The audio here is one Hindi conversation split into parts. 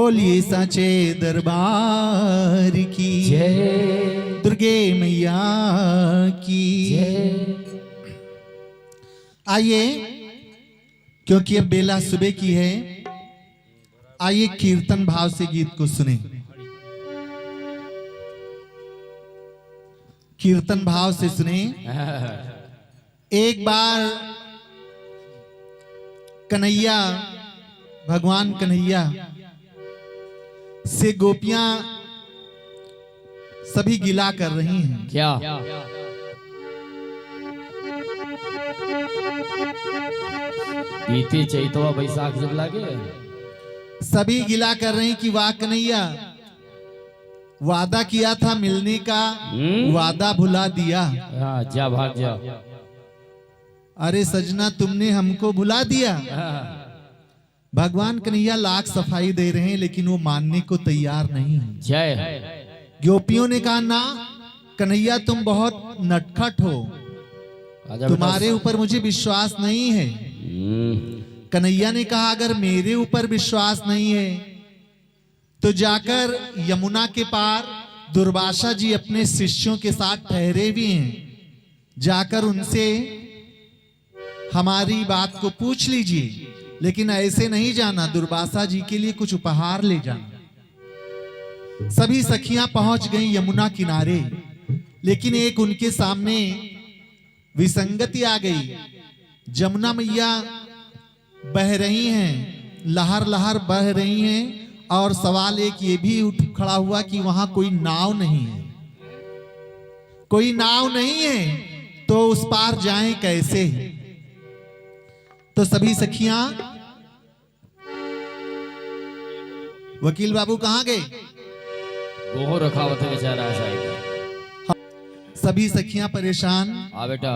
बोलिए साचे दरबार की जय, दुर्गे मैया की जय। आइए, क्योंकि अब बेला सुबह की है, आइए कीर्तन भाव से गीत को सुने। कीर्तन भाव से सुने। एक बार कन्हैया, भगवान कन्हैया से गोपियां सभी गिला कर रही हैं। क्या? बीते चैतवा बैसाख जब लागे, सभी गिला कर रही कि वाह कन्हैया, वादा किया था मिलने का, वादा भुला दिया। हाँ, जा भाग जा। अरे सजना, तुमने हमको भुला दिया। भगवान कन्हैया लाख सफाई दे रहे हैं, लेकिन वो मानने को तैयार नहीं है। जय। गोपियों ने कहा ना कन्हैया, तुम बहुत नटखट हो, तुम्हारे ऊपर मुझे विश्वास नहीं है। कन्हैया ने कहा अगर मेरे ऊपर विश्वास नहीं है तो जाकर यमुना के पार दुर्वासा जी अपने शिष्यों के साथ ठहरे भी हैं, जाकर उनसे हमारी बात को पूछ लीजिए, लेकिन ऐसे नहीं जाना, दुर्वासा जी के लिए कुछ उपहार ले जाना। सभी सखियां पहुंच गईं यमुना किनारे, लेकिन एक उनके सामने विसंगति आ गई। जमुना मैया बह रही हैं, लहर लहर बह रही हैं, और सवाल एक ये भी उठ खड़ा हुआ कि वहां कोई नाव नहीं है। कोई नाव नहीं है तो उस पार जाएं कैसे? तो सभी सखियां, वकील बाबू कहां गए? वो रखा हुआ था बेचारा साहिब। सभी सखियां परेशान। आ बेटा,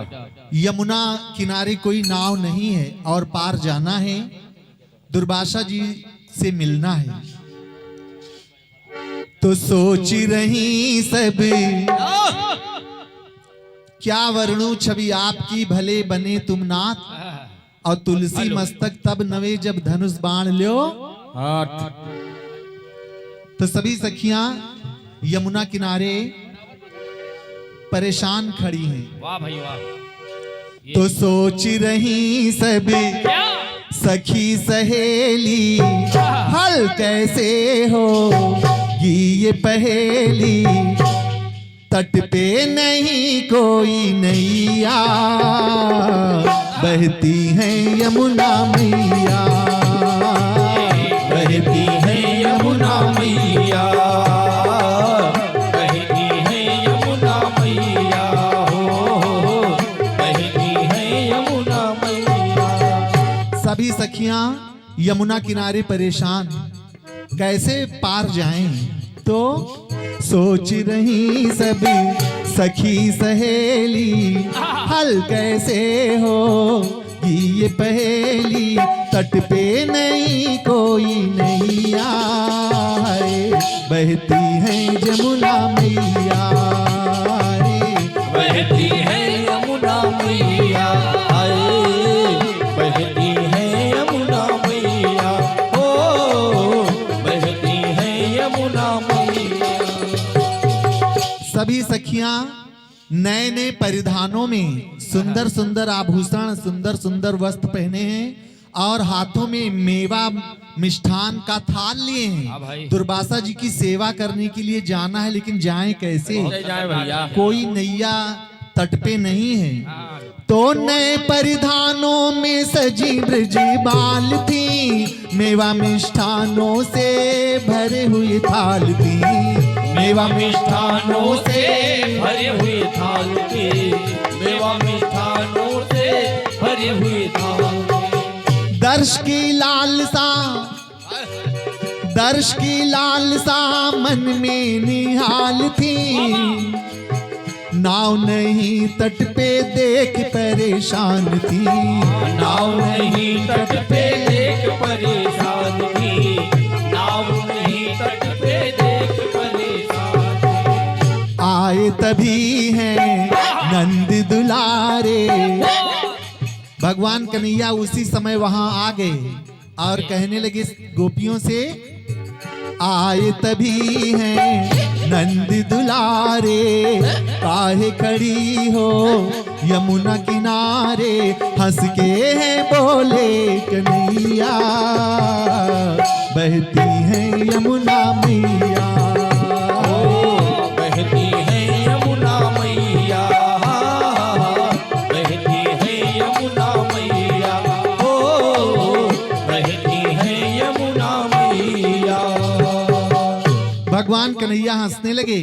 यमुना किनारे कोई नाव नहीं है और पार जाना है, दुर्वासा जी से मिलना है। तो सोच रही सब क्या वर्णु छवि आपकी, भले बने तुम नाथ, और तुलसी मस्तक तब नवे जब धनुष बाण ल्यो। तो सभी सखियां यमुना किनारे परेशान खड़ी हैं। वाह भाई वाह। तो सोच रही सब सखी सहेली, हल कैसे हो ये पहेली, तट पे नहीं कोई नैया, बहती है यमुना मैया, बहती है यमुना मैया, बहती है यमुना मैया, हो बहती है यमुना मैया। सभी सखियां यमुना किनारे परेशान, कैसे पार जाएं? तो सोच रही सभी सखी सहेली, हल कैसे हो ये पहेली, तट पे नहीं कोई नैया, बहती है यमुना मैया, बहती है यमुना मैया, बहती है यमुना मैया, हो बहती है यमुना मैया। सभी सखियां नए नए परिधानों में सुंदर सुंदर आभूषण, सुंदर सुंदर वस्त्र पहने हैं, और हाथों में मेवा मिष्ठान का थाल लिए हैं। दुर्वासा जी की सेवा करने के लिए जाना है, लेकिन जाएं कैसे? जाए भैया, कोई नैया तट पे नहीं है। तो नए परिधानों में सजी ब्रज बाल थी, मेवा मिष्ठानों से भरे हुए थाल थी, मेवा मिष्ठानों से भरे हुए थाल के, मेवा मिष्ठानों से भरे हुए थाल के। दर्श की लालसा, दर्श की लालसा मन में निहाल थी, नाव नहीं तट पे देख परेशान थी, नाव नहीं तट पे देख परेशान थी, नाव नहीं तट पे देख परेशान थी। आए तभी हैं नंद दुलारे, भगवान कन्हैया उसी समय वहां आ गए और कहने लगे गोपियों से आए तभी हैं नंद दुलारे, काहे खड़ी हो यमुना किनारे, हंस के हैं बोले कन्हैया, बहती है यमुना मैया। बहती है यमुना मैया, बहती है यमुना मैया, ओ बहती है यमुना मैया। भगवान कन्हैया हंसने लगे।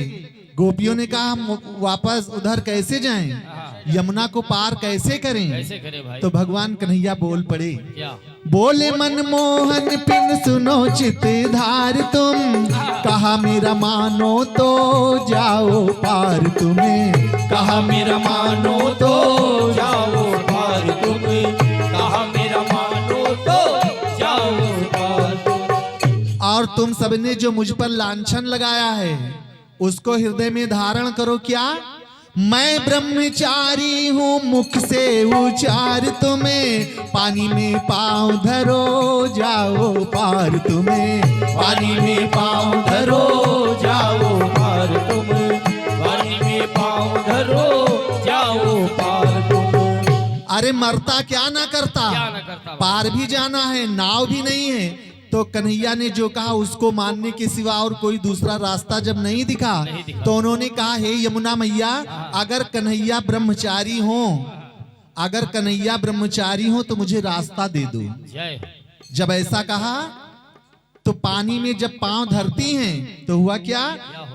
गोपियों ने कहा हम वापस उधर कैसे जाएं, यमुना को पार कैसे करें? कैसे करे भाई? तो भगवान कन्हैया बोल पड़े, क्या? बोले मनमोहन पिन सुनो चित धार तुम, कहा मेरा मानो तो जाओ पार तुम्हें, कहा मेरा मानो तो जाओ पार तुम्हें, कहा मेरा मानो तो जाओ पार तुम्हें। और तुम सबने जो मुझ पर लांछन लगाया है उसको हृदय में धारण करो। क्या? मैं ब्रह्मचारी हूँ, मुख से उचार तुम्हें, पानी में पाँव धरो जाओ पार तुम्हें, पानी में पाँव धरो जाओ पार तुम्हें, पानी में पाँव धरो जाओ पार तुम्हें। अरे मरता क्या ना करता, क्या ना करता? पार भी जाना है, नाव भी नहीं है। तो कन्हैया ने जो कहा उसको मानने के सिवा और कोई दूसरा रास्ता जब नहीं दिखा, तो उन्होंने कहा हे यमुना मैया, अगर कन्हैया ब्रह्मचारी हो, अगर कन्हैया ब्रह्मचारी हो तो मुझे रास्ता दे दो। जय। जब ऐसा कहा तो पानी में जब पांव धरती हैं तो हुआ क्या?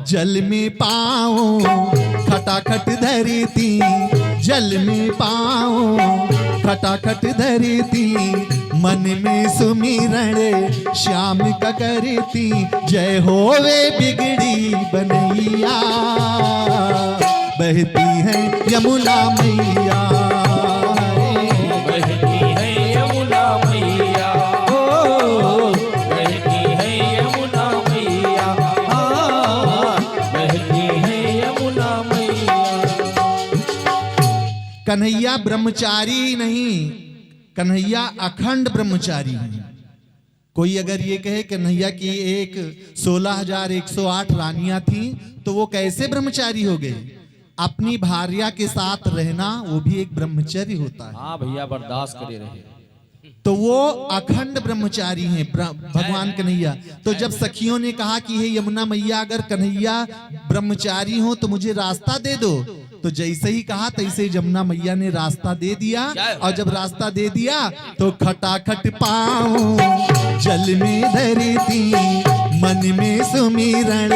जल में पांव खटाखट धरती, जल में पांव खटाखट धरती, मन में सुमिरण श्याम का करती, जय होवे बिगड़ी बनैया, बहती है यमुना मैया, बहती है यमुना मैया, ओ बहती है यमुना मैया, बहती है यमुना मैया। कन्हैया ब्रह्मचारी ही नहीं, कन्हैया अखंड ब्रह्मचारी है। कोई अगर ये कहे कन्हैया की एक 16,108 रानियां थी तो वो कैसे ब्रह्मचारी हो गए? अपनी भार्या के साथ रहना वो भी एक ब्रह्मचर्य होता है। हाँ भैया, बर्दाश्त करे रहे। तो वो अखंड ब्रह्मचारी हैं भगवान कन्हैया। तो जब सखियों ने कहा कि हे यमुना मैया, अगर कन्हैया ब्रह्मचारी हो तो मुझे रास्ता दे दो, तो जैसे ही कहा तैसे यमुना मैया ने रास्ता दे दिया। और जब रास्ता दे दिया तो खटाखट पाँव जल में धरती, मन में सुमिरण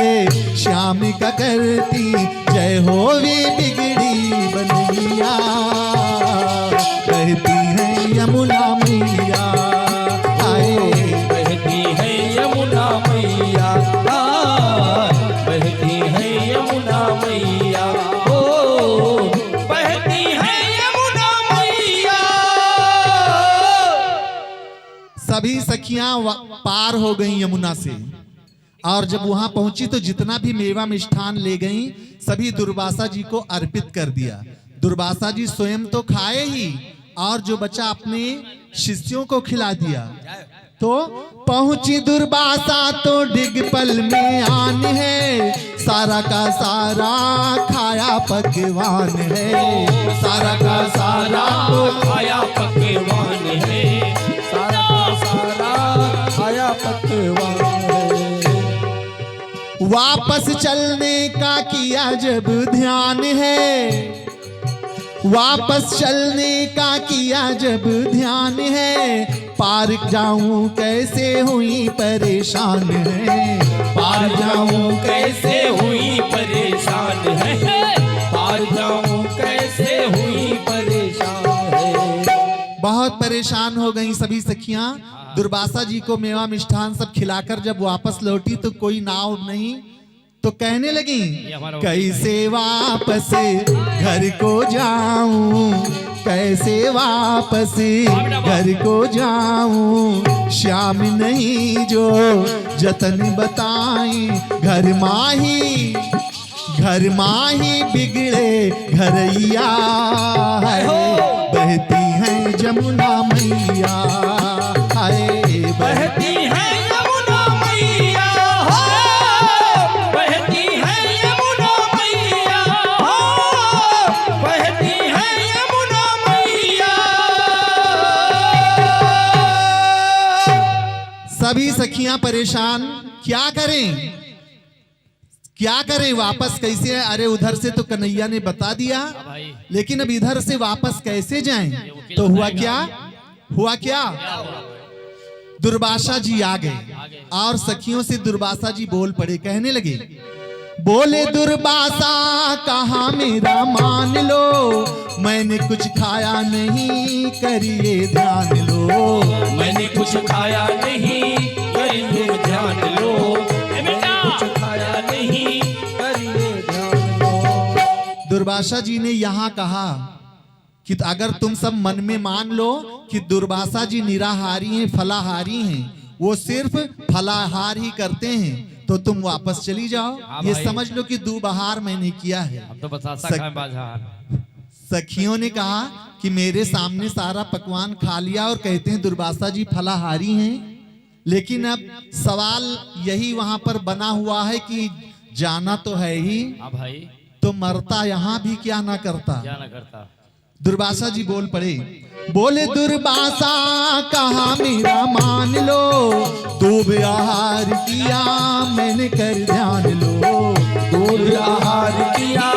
श्याम का करती, जय होवे बिगड़ी बनैया, कहती है यमुना मैया, आए बहती है यमुना मैया, बहती है यमुना मैया, ओ बहती है यमुना मैया। सभी सखियां पार हो गईं यमुना से, और जब वहां पहुंची तो जितना भी मेवा मिष्ठान ले गईं सभी दुर्वासा जी को अर्पित कर दिया। दुर्वासा जी स्वयं तो खाए ही, और जो बचा अपने शिष्यों को खिला दिया। तो पहुंची दुर्वासा तो डिगपल में आन है, सारा का सारा खाया पकवान है, सारा का सारा खाया पकवान है, सारा का सारा खाया पकवान है। वापस चलने का किया जब ध्यान है, वापस चलने का किया जब ध्यान है, पार जाऊं कैसे हुई परेशान है, पार जाऊं कैसे हुई परेशान है, पार जाऊं कैसे हुई परेशान है। बहुत परेशान हो गई सभी सखियां। दुर्वासा जी को मेवा मिष्ठान सब खिलाकर जब वापस लौटी तो कोई नाव नहीं, तो कहने लगी कैसे वापस घर को जाऊं, कैसे वापस घर को जाऊं, श्याम नहीं जो जतन बताई, घर माही बिगड़े घरैया, बहती है यमुना मैया, हाय बहती है यमुना मैया, हो सभी सखियां परेशान, क्या करें क्या करें, वापस कैसे आए? अरे उधर से तो कन्हैया ने बता दिया, भाई लेकिन अब इधर से वापस कैसे जाएं? तो हुआ क्या दुर्वासा जी आ गए और सखियों से दुर्वासा जी बोल पड़े, कहने लगे, बोले दुर्वासा कहा मेरा मान लो, मैंने कुछ खाया नहीं करिए ध्यान लो, मैंने कुछ खाया नहीं करिए ध्यान लो, मैंने कुछ खाया नहीं करिए ध्यान लो। दुर्वासा जी ने यहाँ कहा कि अगर तुम सब मन में मान लो कि दुर्वासा जी निराहारी हैं, फलाहारी हैं, वो सिर्फ फलाहार ही करते हैं, तो तुम वापस चली जाओ। हाँ ये भाई। समझ लो कि दुबहार मैंने किया है। हम तो बतासा सख- खाए बाजार। सखियों ने कहा कि मेरे सामने सारा पकवान खा लिया और कहते हैं दुर्वासा जी फलाहारी हैं, लेकिन अब सवाल यही वहां पर बना हुआ है कि जाना तो है ही, हाँ भाई, तो मरता यहाँ भी क्या ना करता। क्या ना करता। दुर्वासा जी बोल पड़े, बोले दुर्वासा कहा मेरा मान लो, दूब आहार किया मैंने कर ध्यान लो, दूध आहार किया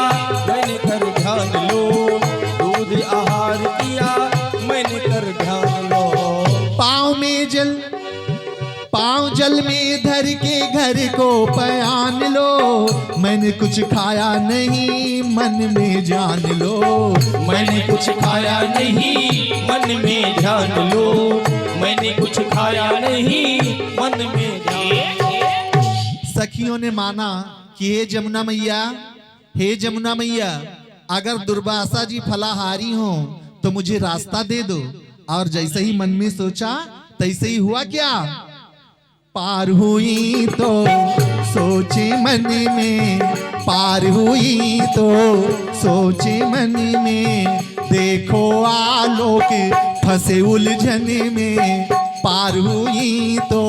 मैंने कर ध्यान लो, दूध आहार किया मैंने कर ध्यान लो। पाँव जल में धर के घर को पयान लो, मैंने कुछ खाया नहीं मन में जान लो, मैंने कुछ खाया नहीं मन में ध्यान लो, मैंने कुछ खाया नहीं मन में ध्यान लो। सखियों ने माना कि हे जमुना मैया, अगर दुर्वासा जी फलाहारी हो तो मुझे रास्ता दे दो। और जैसे ही मन में सोचा तैसे ही हुआ, क्या पार हुई तो सोचे मन में, पार हुई तो सोचे मन में, देखो आलोक फंसे उलझन में, पार हुई तो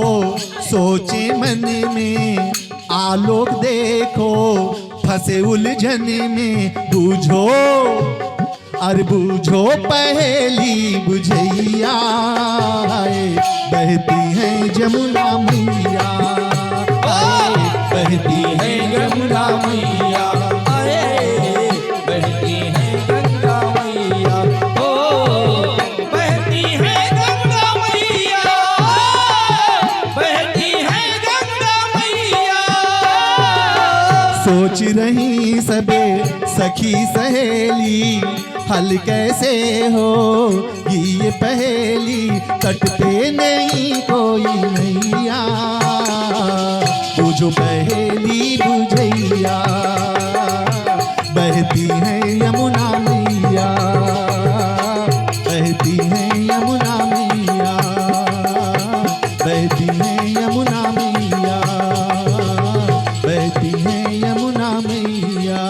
सोचे मन में, आलोक देखो फंसे उलझन में, बूझो अरे बूझो पहेली बुझैया, बहती है जमुना मैया, बहती है गंगा मैया, अरे बहती है गंगा मैया, ओ बहती है गंगा मैया, बहती है गंगा मैया। सोच रही सबे सखी सहेली, हल कैसे हो ये पहेली, तट पे नहीं कोई नैया, बुझो पहेली बुझैया, बहती है यमुना मैया, बहती है यमुना मैया, बहती है यमुना मैया, बहती है यमुना मैया।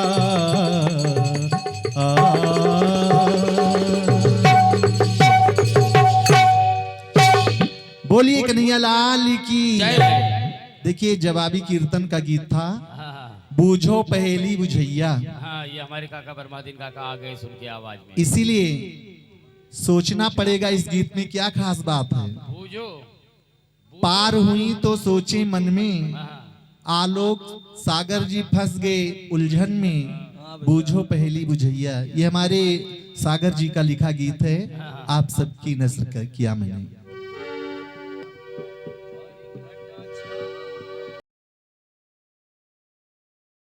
बोलिए कन्हैया लाल की। देखिए जवाबी कीर्तन का गीत था, बूझो पहेली बुझैया। हाँ, ये हमारे काका बरमादीन काका आ गए सुन के आवाज में। इसीलिए सोचना पड़ेगा इस गीत में क्या खास बात है। बूझो पार हुई तो सोचे मन में, आलोक सागर जी फंस गए उलझन में, बूझो पहेली बुझैया। ये हमारे सागर जी का लिखा गीत है, आप सबकी नजर किया मैंने।